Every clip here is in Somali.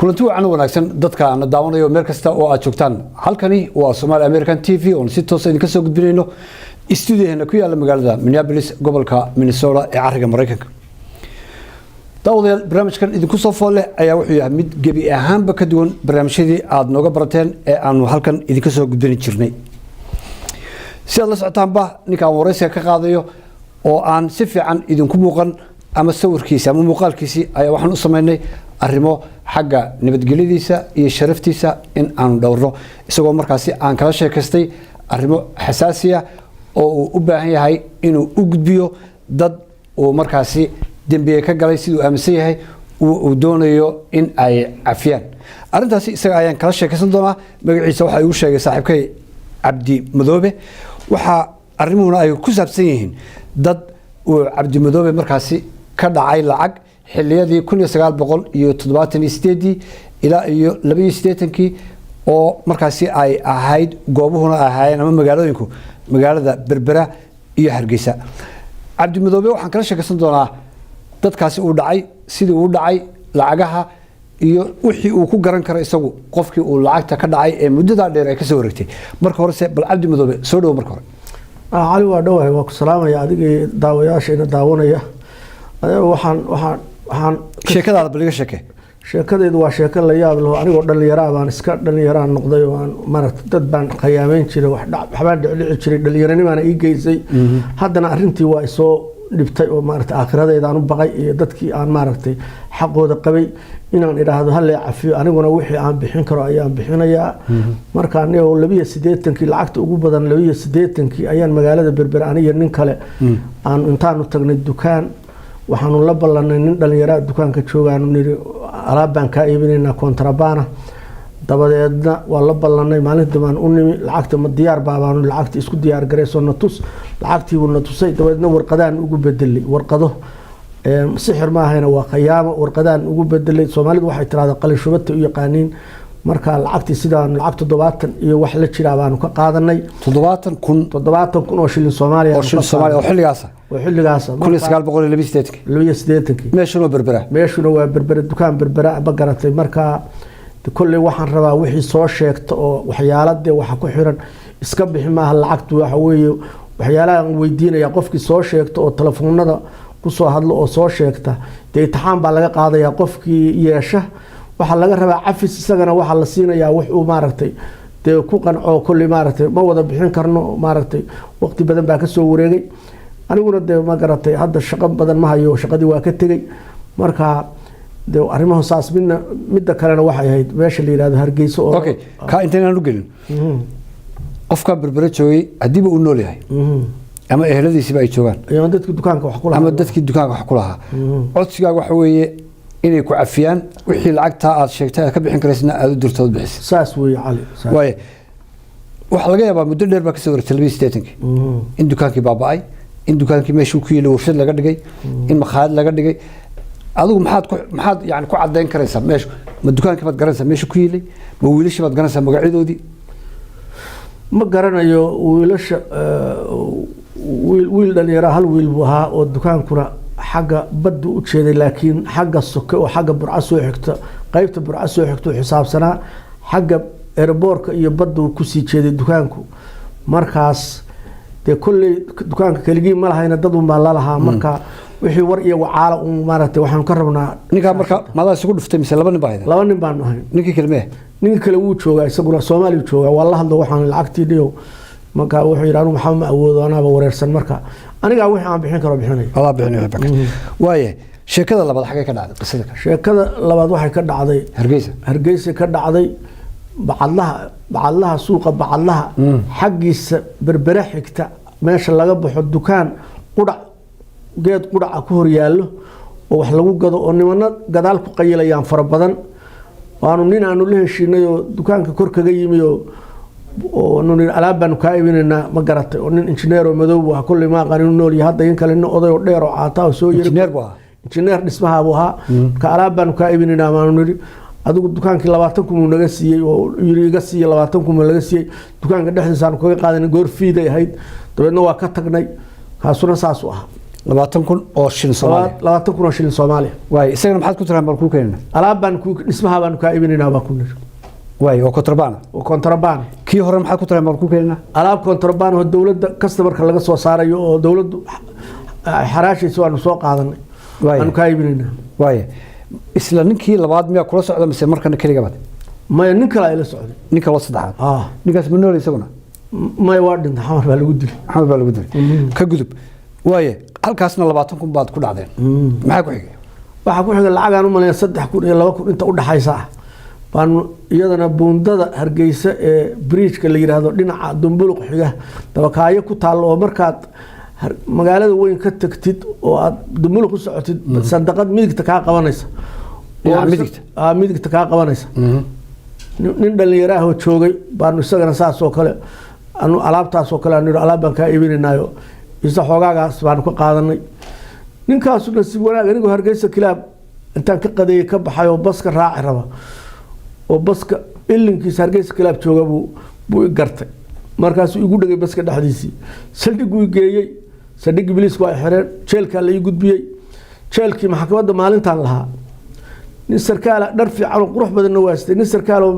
kulanti wacan wanaagsan dadka aan daawanayo meel kasta oo aad joogtaan halkani waa Somali American TV oo si toos ah idinka soo gudbinayno studio-heena ku yaala magaalada Minneapolis gobolka Minnesota ee cariga Mareykanka daawadayaal barnaamijkan idinku soo foole ayaa wuxuu yahay mid gebi ahaanba ka duwan barnaamijyadii aad nooga barateen ee aanu halkan idinka soo gudbin jirnay si aad la socotaanba ninkaan wareysiga ka qaadayo oo aan si fiican idinku muuqan ama sawirkiisa ama muuqaalkiisa ayaa waxaan u sameynay arrimo xagga nabadgelyadiisa iyo sharaftiisa in aan dhowrno isagoo markaasi aan kala sheekaystay arrimo xasaasiya oo uu u baahan yahay inuu u gudbiyo dad uu markaasi dambiye ka galay sidoo aaminsan yahay uu doonayo in ay cafiyaan arintaasi isaga ayaan kala sheekaysan doonaa magaciisa waxa uu sheegay saaxiibkay Cabdi Madoobe waxa arrimuhuna ay ku saabsan yihiin dad uu Cabdi Madoobe markaasi ka dhacay lacag xilliyadii 1978 ilaa iyo 82 oo markaasi ay ahayd goobuhuna ahaayeen ama magaalooyinku magaalada Berbera iyo Hargeysa Cabdi Madoobe waxaan kala sheekaysan doonaa dadkaasi uu dhacay sidii uu dhacay lacagaha iyo wixii uu ku garan karo isagu qofkii uu lacagta ka dhacay ee muddada dheer ay ka soo wareegtay marka hore bal Cabdi Madoobe soo dhaw marka hore cali waa dhawahay waa ku salaamaya adigii daawayaasheena daawanaya waxaan sheekadaada baliga sheekay sheekadeedu waa sheeko la yaab leh anigoo dhalinyaro baan iska dhalinyaro noqday oo aan maaragtay dad baan khayaameyn jiray waxbaan dhici jiray dhalinyaranimaana ii geysay haddana arrintii waa soo dhibtay oo maaragtay aakhiradeeda aan u baqay iyo dadkii aan maaragtay xaqooda qabay inaan idhaahdo hal cafiyo aniguna wixii aan bixin karo ayaan bixinayaa marka anigoo 82 lacagta ugu badan 82 ayaan magaalada Berbera aniga nin kale aan intaanu tagnay dukaan waxaanu la ballanay nin dhalinyaro dukaanka joogaan niri alaab baan ka iibinaynaa kontrabana dabadeedna waa la ballanay maalintii baan u nimi lacagta ma diyaar baabaanu lacagta isku diyaar gareysoo na tus lacagtii uu na tusay dabadeedna warqadaan ugu bedelay warqado sixir ma ahayna waa khiyaamo warqadaan ugu bedelay Soomaalidu waxay tiraahdaa qalin shubata u yaqaaniin marka lacagtii sidaan lacag 70 iyo wax la jira baanu ka qaadanay 70 kun oo shilin Soomaaliya oo xilligaas 1982 meeshuna waa Berbera dukaan Berbera ba garatay marka kulli waxaan rabaa wixii soo sheegto oo waxyaaladii waxa ku xiran iska bixi maaha lacagtu waxa weeye waxyaalahan weydiinaya qofkii soo sheegto oo telefoonada ku soo hadlo oo soo sheegta deetaxaan baa laga qaadayaa qofkii yeesha waxa laga rabaa cafis isagana waxa la siinayaa wax uu maaragtay ku qanco kulli maaragtay ma wada bixin karno maaragtay waqti badan baa ka soo wareegay aniguna ma garatay hadda shaqo badan ma hayo shaqadii waa ka tagay marka arrimaha saas midda kalena waxay ahayd meesha la yiraahdo Hargeysa oo okay ka intaan u gelin qofka Berbera joogay hadii uu nool yahay ama eheladiisa ay joogan ama dadkii dukaanka wax ku lahaa codsigaaga waxa weeye inay ku cafiyaan wixii lacagta aad sheegtay ka bixin karaysna aad u dirto bixis saas weey cali way waxa laga yaabaa muddo dheer ba ka soo wareegtay 82 in dukaankii baaba'ay in dukaankii meeshuu ku yeelay warshad laga dhigay in makhaayad laga dhigay adigu maxaad yani ku cadeyn karaysaa meesha ma dukaankii baad garanaysaa meesha ku yeelay ma wiilashii baad garanaysaa magacadoodii ma garanayo wiilasha wiil dhalinyaro hal wiil buu ahaa oo dukaankuna xagga baddu u jeeday laakiin xagga soke oo xagga burca soo xigta qaybta burca soo xigta xisaabsanaa xagga airportka iyo baddu ku sii jeeday dukaanku markaas kulli dukaanka kaligii ma lahayna dad u maal lahaa marka wixii war iyo wacaala maaragtay waxaan ka rabnaa ninka marka maada isugu dhuftay mise laba nin baan ahay ninkii kale wuu joogaa isaguna Soomaaliya joogaa waa la hadlo waxaan lacagtii dhiyo marka wuxuu yiraahdo maxaa ma awoodo anaaba wareersan marka aniga wixii aan bixin karo bixinay wala bixinay waaye sheekada labaad xagee ka dhacday qisada sheekada labaad waxay ka dhacday Hargeysa ka dhacday bacadlaha suuqa bacadlaha xaqiisa Berbera xigta meesha laga baxo dukaan geed qurac ku hor yaalo oo wax lagu gado oo nimana gadaal ku qayilayaan fara badan waanu nin aanu la heshiinay oo dukaanka kor kaga yimi oo nin alaab baan ka iibinayna ma garatay oo nin engineer oo madow ah kulli ma qarin nool yahay hadda in kale nin oday oo dheer oo caata oo soo yiri engineer dhismaha buu ahaa ka alaab baan ka iibinayna maanu niri adigu dukaankii 20 kun naga siiyay oo yiri iga siiyay 20 kun laga siiyay dukaanka dhexdiisa aan kaga qaadanay goor fiiday ahayd dabeedna waa ka tagnay kaasuna saas u ah 20,000 oo shilin Soomaali 20,000 oo shilin Soomaali way isagana maxaad ku tiraan bal ku keenna alaab baan ku dhismaha baan ka iibinayna baa ku nir way oo kontrabaan kii hore maxaad ku tiraan bal ku keenna alaab kontrabaan oo dawladda customer-ka laga soo saarayo oo dawladdu xaraashiisa waanu soo qaadanay aan ka iibinayna way isla ninkii labaad miyaa kula socda mise markana kaliya baad ma nin kale ay la socday ninka la saddexaad ninkaas ma nool isaguna ma waa dhinta xamar baa lagu dilay ka gudub waaye halkaasna 20,000 baad ku dhacdeen maxaa ku xigay waxa ku xigay lacag aan u maleeyo 3,000 iyo 2,000 inta u dhaxaysa baan iyadana buundada Hargeysa ee bridge-ka la yiraahdo dhinaca Dumbuluq xiga dabakaayo ku taal oo markaad magaalada weyn ka tagtid oo aad Dumbuluq u socotid sandaqad midigta ka qabanaysa oo midigta ka qabanaysa nin dhalinyaro ah oo joogay baan isagana saas oo kale anu alaabtaas oo kale anu alaab baan ka iibinaynayo isa xogaagaas baan ku qaadanay ninkaas nasiib wanaag anigu Hargeysa kilaab intaan ka qadeeyay ka baxay oo baska raaci raba oo baska ilinkiisa Hargeysa kilaab jooga buu gartay markaas uu igu dhagay baska dhaxdiisii saldhigu geeyay saldhigi biliisku ay xireen jeelka la ii gudbiyay jeelkii maxkamadda maalintan lahaa nin sarkaal dhar fiican oo qurux badan waastay nin sarkaal oo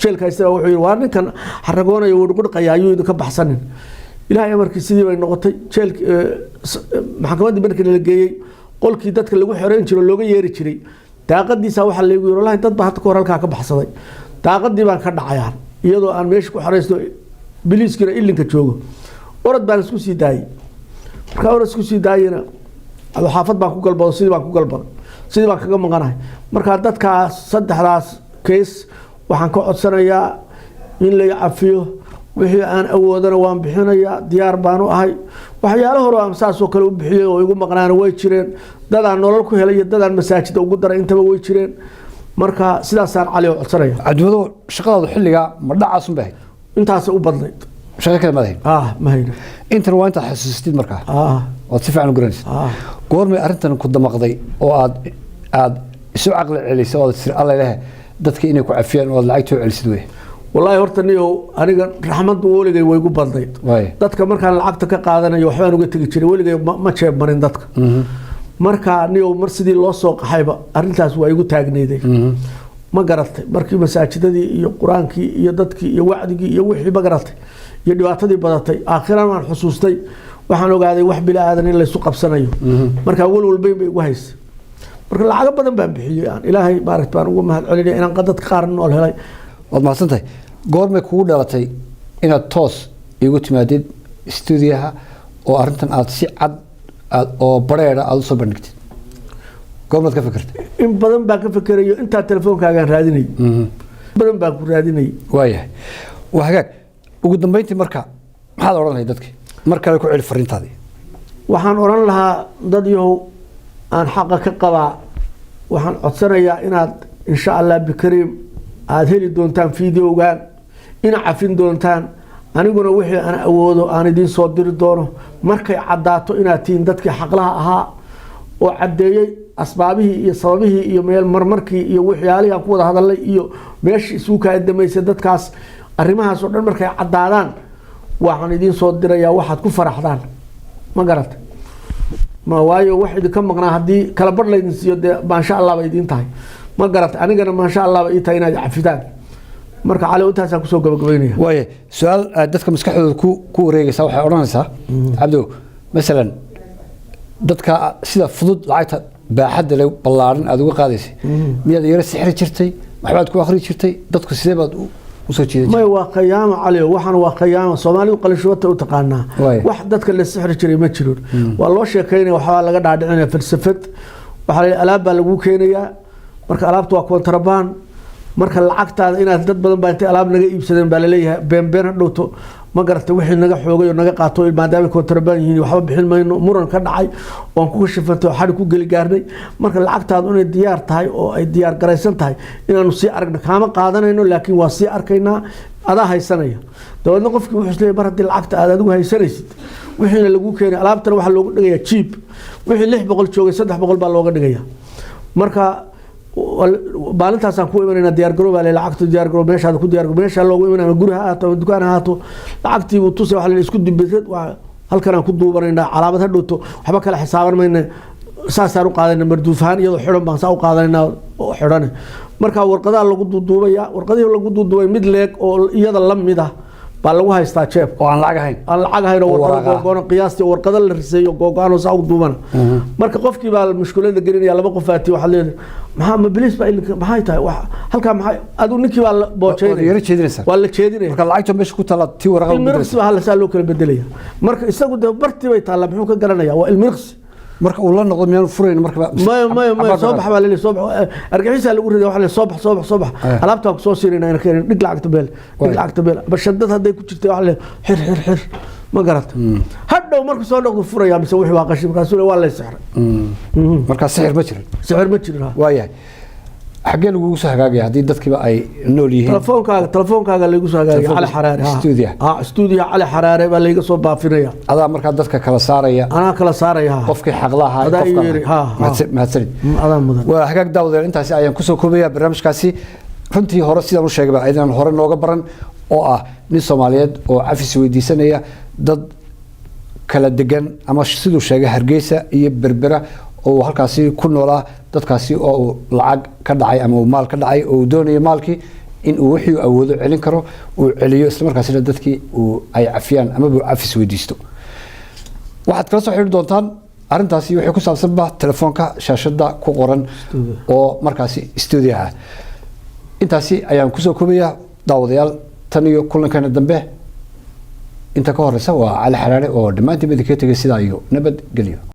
jeelka haysta wuxuu yiri waa ninkan xaragoonayo uu qudqaya ayuu ka baxsanin ilaahay amarkii sidii bay noqotay jeelka maxkamadda markii la geeyay qolkii dadka lagu xireen jiro looga yeeri jiray daaqadiisa waxa la igu yiri wallahi dad baa hadda ka halka ka baxsaday daaqadii baan ka dhacayaan iyadoo aan meesha ku xareysto biliiskina ilinka joogo orad baan isku sii daayay marka orad isku sii daayina adu xaafad baan ku galbado sidii baan kaga maqanahay marka dadkaas saddexdaas case waxaan ka codsanayaa in la cafiyo wixii aan awoodana waan bixinayaa diyaar baan u ahay waxyaalo hore aan saas oo kale u bixiyay oo igu maqnaan way jireen dadaan nolol ku helay dadaan masaajida ugu daray intaba way jireen marka sidaas aan cali codsanaya cadwado shaqada xilliga ma dhacaas u baahay intaas u badnayd shaqo kale ma hayn ma hayn inta waa inta xasuustid marka oo si fiican u garanaysid goormay arintan ku damaqday oo aad isu aqli celisay oo sir alla ilaahay dadka inay ku cafiyaan oo lacagto celisid way wallahi horta niyo aniga raxmadu waligay way ugu badnayd dadka markaan lacagta ka qaadanayo waxbaan uga tagi jiray waligay ma jeeb marin dadka marka niyo mar sidii loo soo qaxayba arintaas waa igu taagneeday ma garatay markii masaajidadii iyo quraankii iyo dadkii iyo wacdigii iyo wixii ma garatay iyo dhibaatadii badatay aakhiraan aan xusuustay waxaan ogaaday wax bila aadan in la isu qabsanayo marka walwalbay bay ugu haysay marka lacag badan baan bixiyay aan ilaahay baarak baan ugu mahad celinay inaan qadad qaar nool helay wad ma santahay goorma kugu dhalatay inaad toos igu timaadid stuudiyaha oo arintan aad si cad oo bareera aad soo bandhigtid goorma ka fikirtay in badan baan ka fikirayo inta telefoonkaaga raadinay badan baan ku raadinay waayahay waa hagaag ugu dambeyntii marka maxaad oran lahayd dadkii mar kale ku celi fariintaadii waxaan oran lahaa dad yahow aan xaqa ka qabaa waxaan codsanayaa inaad insha Allah bikariim aad heli doontaan fiidiyowgaan ina cafin doontaan aniguna wixii aan awoodo aan idin soo diri doono markay cadaato inaad tiin dadkii xaqlaha ahaa oo cadeeyay asbaabihii iyo sababihii iyo meel marmarkii iyo waxyaalihii aan ku wada hadalay iyo meeshii isugu ka dameysay dadkaas arrimahaas oo dhan markay cadaadaan waxaan idin soo dirayaa waxaad ku faraxdaan ma garat ma waayo wax idin ka maqnaa hadii kala bar leedin siiyo ma sha Allah ba idin tahay ma garat anigana ma sha Allah ba ii tahay inaad cafidaan marka cali intaas aan ku soo gabagabeynaya waaye su'aal dadka maskaxdooda ku wareegaysa waxay oranaysaa abdo mesela dadka sida fudud lacagta baaxad leh ballaaran aad uga qaadaysay miyaad yara sixir jirtay waxbaad ku akhri jirtay dadku sidee baad u soo jeeday ma waa qiyaamo cali waxaan waa qiyaamo Soomaalidu qalashwata u taqaanaa wax dadka la sixir jiray ma jiro waa loo sheekeynaa waxa laga dhaadhicinaa falsafad waxa la alaab baa lagu keenayaa marka alaabtu waa kontrabaan marka lacagtaada inaad dad badan baa intay alaab naga iibsadeen baa la leeyahay been dhowto ma garatay wixii naga xoogay oo naga qaato maadaama kontrabaan yihiin waxba bixin mayno muran ka dhacay oo aan ku shafantay xad ku gali gaarnay marka lacagtaadu inay diyaar tahay oo ay diyaar garaysan tahay inaanu si aragna kaama qaadanayno laakiin waa si arkaynaa adaa haysanaya dawladna qofkii wuxuu isleeyahay mar haddii lacagta aad adigu haysanaysid wixiina lagu keenay alaabtana waxa loogu dhigayaa cheap wixii 600 joogay 300 baa looga dhigayaa marka maalintaas aan ku imanayna diyaar garoob baa lacagta diyaar garoob meesha ku diyaar garoob meesha loogu imanaa guriga haato dukaan haato lacagtii uu tusay waxa la isku dibisay halkan aan ku duubanaynaa calaamad hadhowto waxba kala xisaaban mayna saasaan u qaadanay marduufaan iyadoo xidhan baan saa u qaadanaynaa oo xidhan marka warqadaha lagu duuduubaya warqadihii lagu duuduubay mid leeg oo iyada la mid ah baa lagu haystaa jeeb oo aan lacag ahayn oo warqado googoon qiyaastii warqado la riseeyo googoon oo saa u duubana marka qofkii baa mushkilada gelinaya laba qof aati waxa leeyahay maxaa ma bilis baa maxay tahay wax halka maxay adu ninkii baa boojeynaysa waa la jeedinaya marka lacagta meesha ku tala tii warqado ilmirqsi baa la saa loo kala bedelaya marka isagu bartii bay taala muxuu ka garanaya waa ilmirqsi marka uu la noqdo meel furayn marka ma soo bax baa leeyahay soo bax argixisa lagu riday waxa la soo bax alaabta ku soo siirina in keenin dhig lacagta beel bashadad haday ku jirtay waxa la xir ma garata hadhow marka soo noqdo furaya mise wixii waa qashin markaas waa la sixray marka sixir ma jirin waayahay xagee lagu soo hagaagay hadii dadkiiba ay nool yihiin telefoonkaaga lagu soo hagaagay cali xaraare studio cali xaraare baa laga soo baafinaya adaa marka dadka kala saaraya ana kala saaraya qofkii xaqlaha mahadsanid adaa mudan waa hagaag daawada intaasi ayaan ku soo koobaya barnaamijkaasi runtii hore sidaan u sheegay aydan hore nooga baran oo ah nin Soomaaliyeed oo cafis weydiisanaya dad kala degan ama sidoo sheegay Hargeysa iyo Berbera oo halkaasi ku noolaa dadkaasi oo lacag ka dhacay ama maal ka dhacay oo doonaya maalkii in uu wixii awoodo celin karo uu celiyo isla markaasina dadkii uu ay cafiyaan ama uu cafis weydiisto waxaad kala soo xiriir doontaan arintaasi wixii ku saabsan ba telefoonka shaashada ku qoran oo markaasi studio-ha intaasi ayaan ku soo koobaya daawadayaal tan iyo kulankan dambe inta ka horeysa waa Cali Xaraare oo dhamaantii midka tagay sida iyo nabad geliyo